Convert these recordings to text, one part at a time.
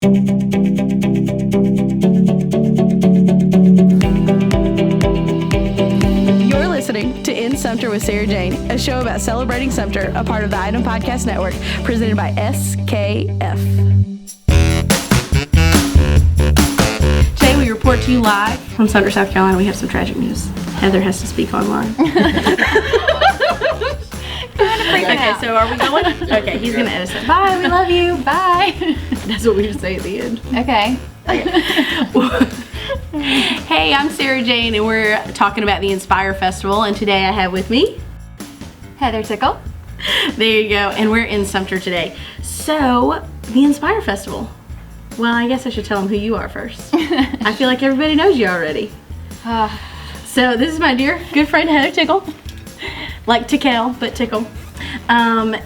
You're listening to In Sumter with Sarah Jane, a show about celebrating Sumter, a part of the Item Podcast Network, presented by SKF. Today we report to you live from Sumter, South Carolina. We have some tragic news. Heather has to speak online. Okay, so are we going? Okay, he's going to edit it. Bye, we love you. Bye. That's what we would say at the end. Okay. Hey, I'm Sarah Jane, and we're talking about the Inspire Festival, and today I have with me Heather Tickel. There you go, and we're in Sumter today. So, the Inspire Festival. Well, I guess I should tell them who you are first. I feel like everybody knows you already. So, this is my dear good friend Heather Tickel. Like Tickel, but Tickel.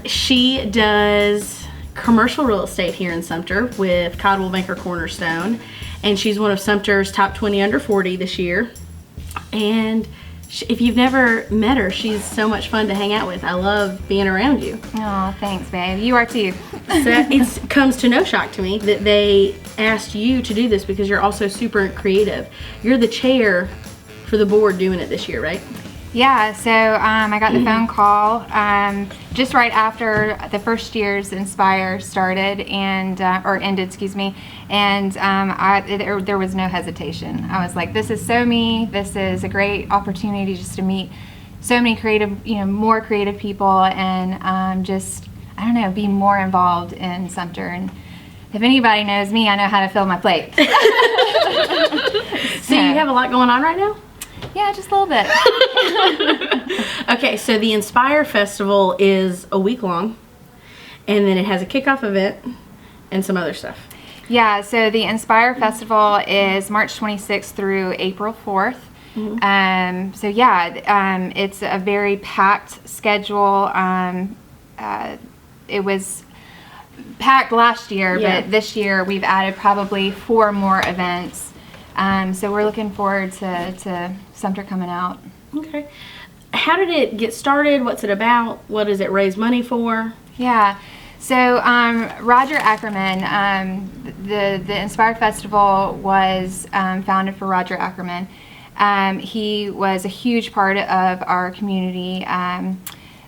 She does commercial real estate here in Sumter with Codwell Banker Cornerstone, and she's one of Sumter's top 20 under 40 this year. And if you've never met her, she's so much fun to hang out with. I love being around you. Oh, thanks, babe. You are too. So it comes to no shock to me that they asked you to do this because you're also super creative. You're the chair for the board doing it this year, right? Yeah, so I got the phone call just right after the first year's Inspire started or ended, excuse me, and there was no hesitation. I was like, this is so me. This is a great opportunity just to meet so many creative, more creative people, and just, I don't know, be more involved in Sumter. And if anybody knows me, I know how to fill my plate. So you have a lot going on right now? Yeah, just a little bit. Okay, so the Inspire Festival is a week long, and then it has a kickoff event and some other stuff. Yeah, so the Inspire Festival is March 26th through April 4th. Mm-hmm. So yeah, it's a very packed schedule. It was packed last year, but this year we've added probably 4 more events. So we're looking forward to Sumter coming out. Okay. How did it get started? What's it about? What does it raise money for? Yeah. So Roger Ackerman, the Inspire Festival was founded for Roger Ackerman. He was a huge part of our community.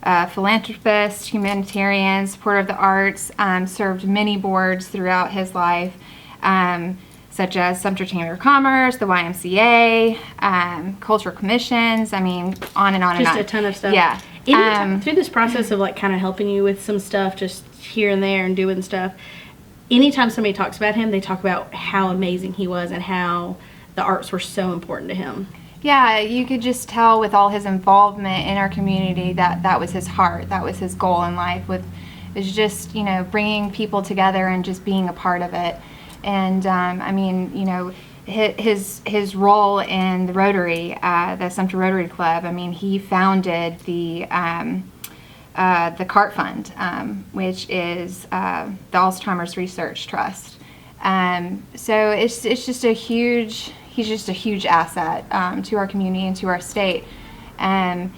Philanthropist, humanitarian, supporter of the arts, served many boards throughout his life. Such as Sumter Chamber of Commerce, the YMCA, cultural commissions, I mean, on and on and on. Just a ton of stuff. Yeah. Through this process of like kind of helping you with some stuff, just here and there and doing stuff, anytime somebody talks about him, they talk about how amazing he was and how the arts were so important to him. Yeah, you could just tell with all his involvement in our community that was his heart, that was his goal in life, is just, bringing people together and just being a part of it. And I mean, his role in the Rotary, the Sumter Rotary Club. I mean, he founded the CART Fund, which is the Alzheimer's Research Trust. So it's just a huge. He's just a huge asset to our community and to our state. And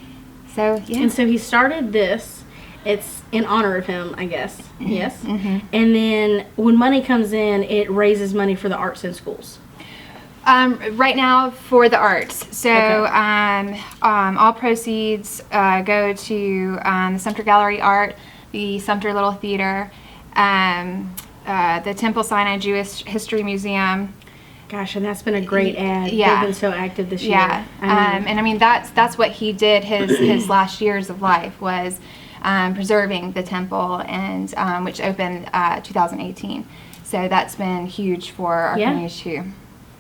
so he started this. It's in honor of him, I guess. Yes. Mm-hmm. And then when money comes in, it raises money for the arts in schools. Right now for the arts. So okay. All proceeds go to the Sumter Gallery Art, the Sumter Little Theater, the Temple Sinai Jewish History Museum. Gosh, and that's been a great ad. Yeah. They've been so active this year. Yeah. And I mean that's what he did his last years of life was preserving the temple, and which opened 2018. So that's been huge for our community too.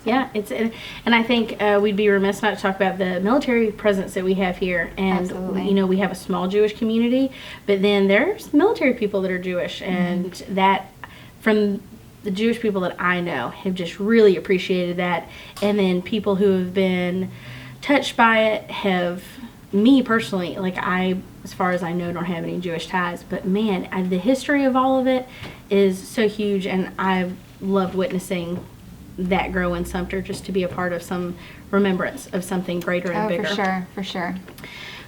Yeah, and I think we'd be remiss not to talk about the military presence that we have here. And absolutely. We have a small Jewish community, but then there's military people that are Jewish, and that from the Jewish people that I know have just really appreciated that. And then people who have been touched by it have, me personally, like as far as I know, don't have any Jewish ties, but man, the history of all of it is so huge, and I've loved witnessing that grow in Sumter, just to be a part of some remembrance of something greater and bigger. For sure.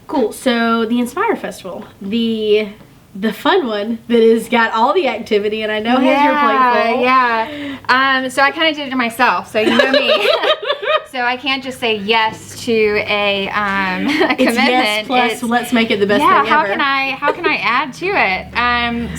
Cool. So the Inspire Festival, the the fun one that has got all the activity, and I know has your plate full. Yeah. So I kind of did it myself, so you know me. So I can't just say yes to a commitment. Yes, plus let's make it the best thing ever. How can I add to it?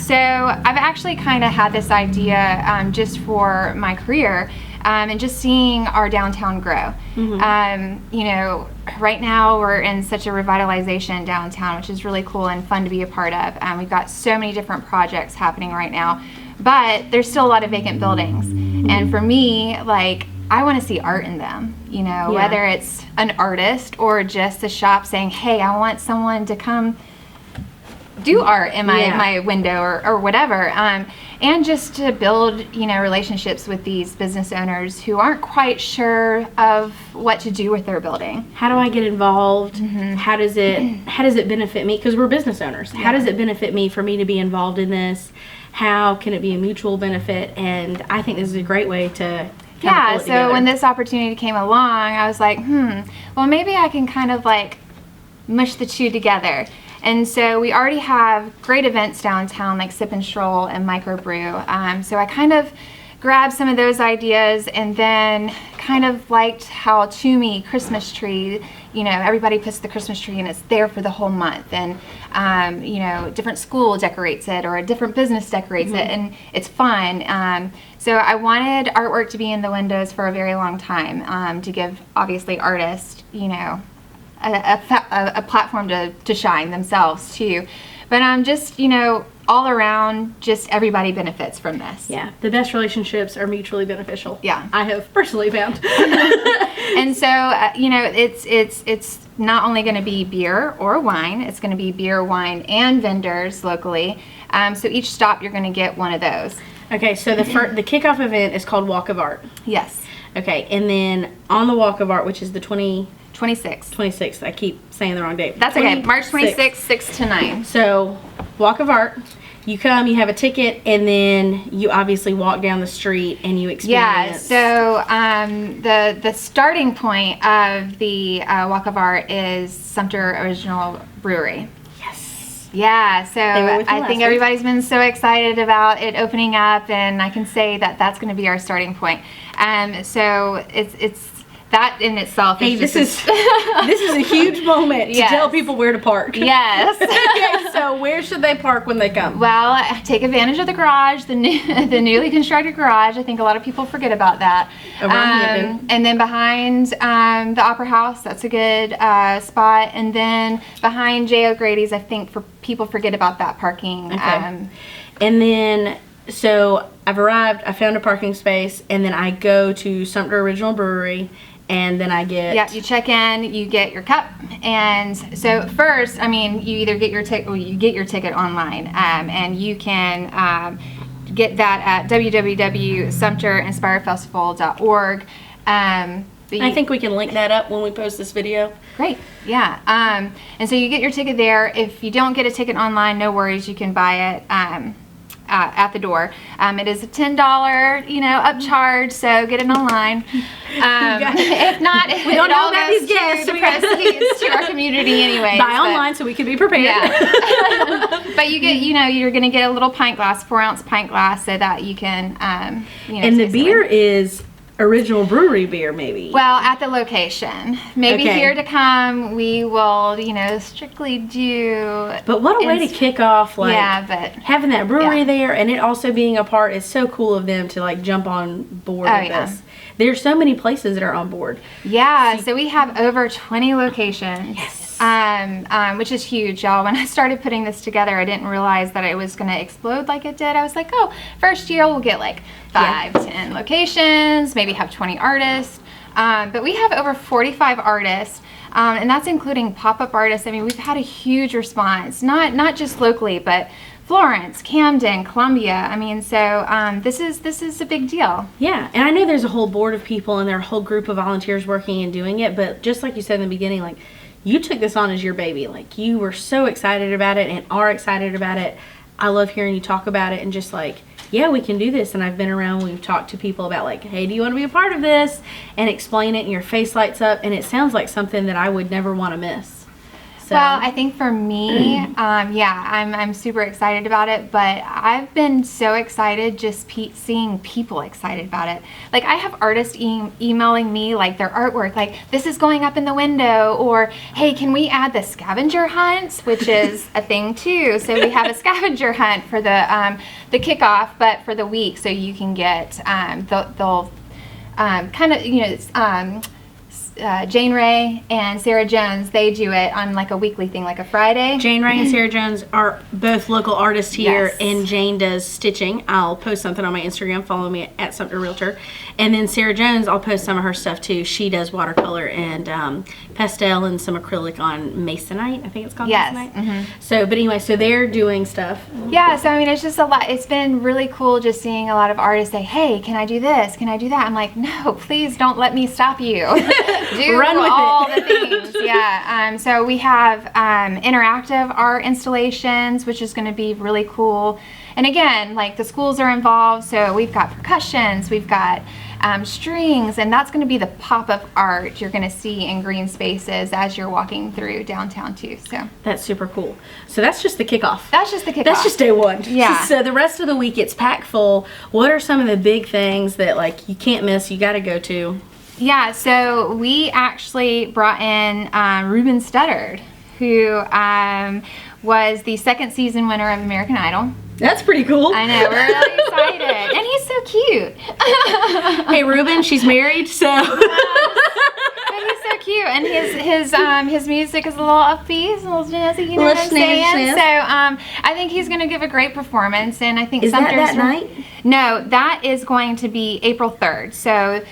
So I've actually kind of had this idea just for my career. And just seeing our downtown grow. You know, right now we're in such a revitalization downtown, which is really cool and fun to be a part of. We've got so many different projects happening right now, but there's still a lot of vacant buildings. And for me, like, I want to see art in them, you know, whether it's an artist or just a shop saying, hey, I want someone to come do art in my window or whatever. And just to build, you know, relationships with these business owners who aren't quite sure of what to do with their building. How do I get involved? How does it benefit me? Because we're business owners. How does it benefit me for me to be involved in this? How can it be a mutual benefit? And I think this is a great way to pull it together. When this opportunity came along, I was like, well, maybe I can kind of like mush the two together. And so we already have great events downtown like Sip and Stroll and Microbrew. So I kind of grabbed some of those ideas and then kind of liked how Toomey Christmas tree, you know, everybody puts the Christmas tree and it's there for the whole month. And, you know, different school decorates it or a different business decorates it, and it's fun. So I wanted artwork to be in the windows for a very long time, to give obviously artists, you know, a platform to shine themselves too. But just, you know, all around, just everybody benefits from this. Yeah, the best relationships are mutually beneficial. Yeah, I have personally found. And so you know, it's not only going to be beer or wine, it's going to be beer, wine, and vendors locally. So each stop you're going to get one of those. Okay, so the kickoff event is called Walk of Art. Yes. Okay, and then on the Walk of Art, which is the 26th. I keep saying the wrong date. That's okay. March 26th, 6 to 9. So, Walk of Art. You come, you have a ticket, and then you obviously walk down the street and you experience. Yeah, so the starting point of the Walk of Art is Sumter Original Brewery. Yes. Yeah, so I think everybody's been so excited about it opening up, and I can say that that's going to be our starting point. So it's that in itself is this is a huge moment to tell people where to park. Yes. Okay, so where should they park when they come? Well, take advantage of the garage, the newly constructed garage. I think a lot of people forget about that. And then behind the Opera House, that's a good spot. And then behind J. O'Grady's, I think people forget about that parking. Okay. And then, so I've arrived, I found a parking space, and then I go to Sumter Original Brewery. And then I get... Yeah, you check in, you get your cup. And so first, I mean, you either get your ticket, or you get your ticket online. And you can get that at www.sumterinspirefestival.org. I think we can link that up when we post this video. Great, yeah. And so you get your ticket there. If you don't get a ticket online, no worries, you can buy it at the door. It is a $10, you know, upcharge, so get it online. If not, we don't know about these guests. To proceeds to our community anyway. Buy online so we can be prepared. Yeah. But you get, you know, you're going to get a little pint glass, 4-ounce pint glass, so that you can, you know. And the beer is Original Brewery beer, maybe. Well, at the location. Maybe here to come, we will, you know, strictly do. But what a way to kick off, like, but having that brewery there, and it also being a part, is so cool of them to, like, jump on board with this. There's so many places that are on board. Yeah, so we have over 20 locations. Yes. Which is huge, y'all. When I started putting this together, I didn't realize that it was going to explode like it did. I was like, oh, first year we'll get like 5, 10 locations, maybe have 20 artists. But we have over 45 artists, and that's including pop-up artists. I mean, we've had a huge response, not just locally, but Florence, Camden, Columbia. I mean, so this is a big deal. Yeah, and I know there's a whole board of people and there are a whole group of volunteers working and doing it, but just like you said in the beginning, like, you took this on as your baby. Like, you were so excited about it and are excited about it. I love hearing you talk about it and just like, yeah, we can do this. And I've been around, we've talked to people about like, hey, do you want to be a part of this? And explain it and your face lights up, and it sounds like something that I would never want to miss. So. Well, I think for me, I'm super excited about it, but I've been so excited just seeing people excited about it. Like, I have artists emailing me like their artwork, like, this is going up in the window, or hey, can we add the scavenger hunt, which is a thing too. So we have a scavenger hunt for the kickoff, but for the week, so you can get they'll kind of, you know, Jane Ray and Sarah Jones, they do it on like a weekly thing, like a Friday. Jane Ray and Sarah Jones are both local artists here, Yes. and Jane does stitching. I'll post something on my Instagram. Follow me at Sumter Realtor. And then Sarah Jones, I'll post some of her stuff too. She does watercolor and pastel and some acrylic on Masonite. I think it's called Yes. Masonite. Mm-hmm. So, but anyway, so they're doing stuff. Yeah, so I mean, it's just a lot. It's been really cool just seeing a lot of artists say, hey, can I do this? Can I do that? I'm like, no, please don't let me stop you. Do Run with all it. the things. Yeah. So we have interactive art installations, which is going to be really cool. And again, like, the schools are involved, so we've got percussions, we've got strings, and that's going to be the pop-up art you're going to see in green spaces as you're walking through downtown too. So That's super cool. So that's just the kickoff. that's just the kickoff. That's just day one. Yeah. So the rest of the week, it's packed full. What are some of the big things that, like, you can't miss, you got to go to? Yeah, so we actually brought in Ruben Studdard, who was the second season winner of American Idol. That's pretty cool. I know, we're really excited. And he's so cute. Hey, Ruben, she's married, so. But he's so cute, and his music is a little upbeat, a little jazzy, you know what I'm saying? So I think he's going to give a great performance, and I think Is that Sumter's night? No, that is going to be April 3rd. So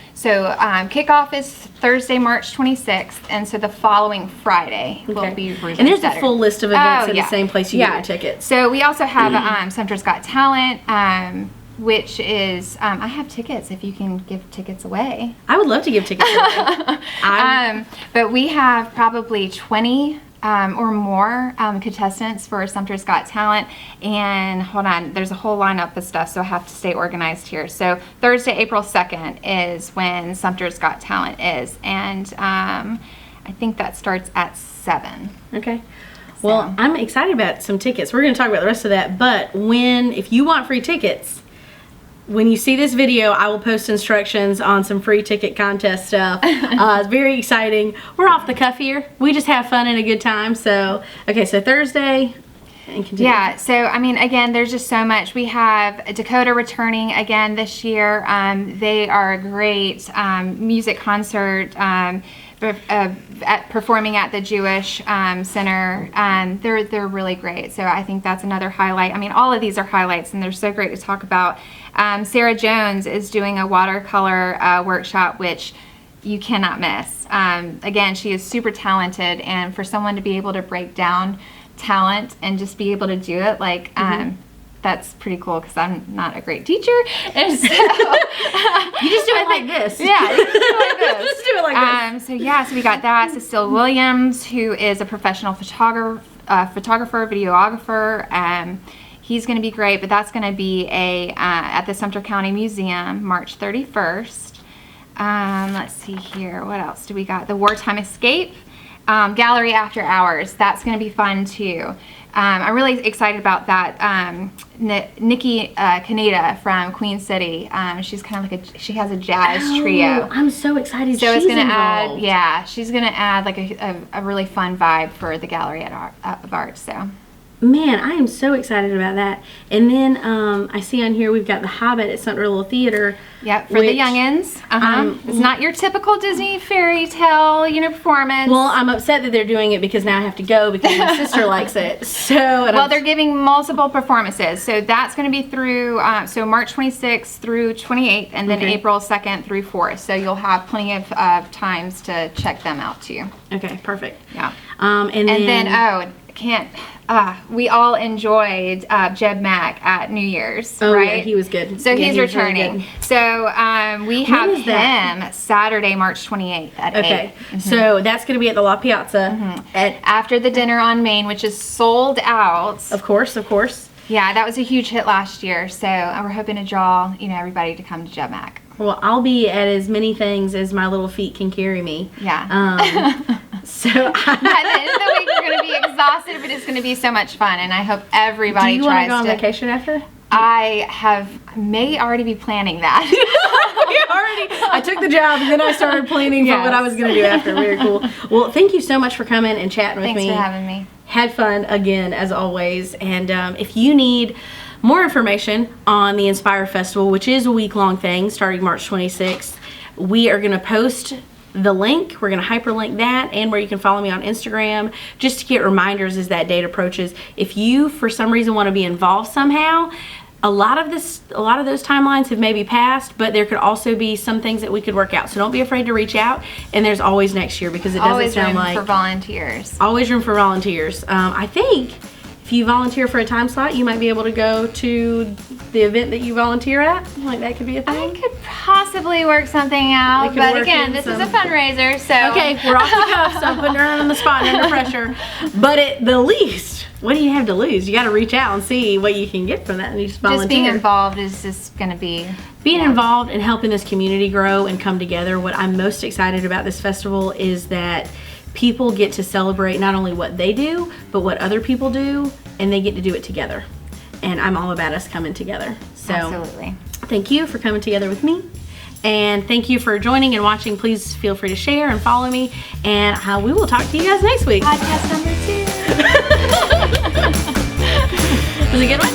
kickoff is Thursday, March 26th, and so the following Friday will be Ruben And there's a Studdard. full list of events Oh, at yeah. the same place you get your tickets. So we also have Sumter's Got Talent, which is I have tickets if you can give tickets away. I would love to give tickets away. But we have probably 20 or more contestants for Sumter's Got Talent. And hold on, there's a whole lineup of stuff, so I have to stay organized here. So Thursday, April 2nd is when Sumter's Got Talent is. And I think that starts at 7. Okay. Well, I'm excited about some tickets. We're going to talk about the rest of that. But if you want free tickets, when you see this video, I will post instructions on some free ticket contest stuff. It's very exciting. We're off the cuff here. We just have fun and a good time. So, okay, so Thursday. And continue. Yeah, so I mean, again, there's just so much. We have Dakota returning again this year. They are a great music concert. Performing at the Jewish Center. They're really great. So I think that's another highlight. I mean, all of these are highlights, and they're so great to talk about. Sarah Jones is doing a watercolor workshop, which you cannot miss. Again, she is super talented, and for someone to be able to break down talent and just be able to do it, like, that's pretty cool, because I'm not a great teacher, and so You just do it like this. Yeah, you just do it like this. Just do it like this. So we got that. Cecile Williams, who is a professional photographer, videographer. He's going to be great, but that's going to be at the Sumter County Museum, March 31st. Let's see here. What else do we got? The Wartime Escape. Gallery After Hours. That's going to be fun too. I'm really excited about that. Nikki Kaneda from Queen City. She's kind of she has a jazz trio. I'm so excited. So she's it's going to involved. she's going to add like a really fun vibe for the Gallery of Art. So. Man, I am so excited about that. And then I see on here we've got The Hobbit at Sumter Little Theater. Yep, for the youngins. It's not your typical Disney fairy tale, performance. Well, I'm upset that they're doing it because now I have to go because my sister likes it. So, they're giving multiple performances. So that's going to be through March 26th through 28th, and then April 2nd through 4th. So you'll have plenty of times to check them out too. Okay, perfect. Yeah. And then we all enjoyed Jeb Mack at New Year's, right? Yeah, he was good. So Yeah, he's he was really returning. good. So we have is that? him Saturday, March 28th at 8. Okay, so that's going to be at the La Piazza. After the dinner on Main, which is sold out. Of course. Yeah, that was a huge hit last year. So we're hoping to draw, everybody to come to Jeb Mack. Well, I'll be at as many things as my little feet can carry me. Yeah. So By the end of the week, you're going to be exhausted, but it's going to be so much fun, and I hope everybody Do you want to tries go on to. vacation after? May already be planning that. I took the job and then I started planning for what I was going to do after. Very cool. Well, thank you so much for coming and chatting with me. Thanks for having me. Had fun again, as always. And if you need more information on the Inspire Festival, which is a week-long thing starting March 26th, we are going to post the link. We're going to hyperlink that, and where you can follow me on Instagram just to get reminders as that date approaches. If you, for some reason, want to be involved somehow, a lot of those timelines have maybe passed, but there could also be some things that we could work out. So don't be afraid to reach out. And there's always next year, because it doesn't sound like always room for volunteers. Always room for volunteers. I think if you volunteer for a time slot, you might be able to go to the event that you volunteer at. Like, that could be a thing. I could possibly work something out, but again, this is a fundraiser, so. Okay, we're off the cuff, so I'm putting her on the spot and under pressure. But at the least, what do you have to lose? You got to reach out and see what you can get from that, and you just volunteer. Just being involved is just going to be. Being involved and helping this community grow and come together. What I'm most excited about this festival is that people get to celebrate not only what they do, but what other people do, and they get to do it together. And I'm all about us coming together. So Absolutely. Thank you for coming together with me. And thank you for joining and watching. Please feel free to share and follow me. And we will talk to you guys next week. Podcast number 2. Was it a good one?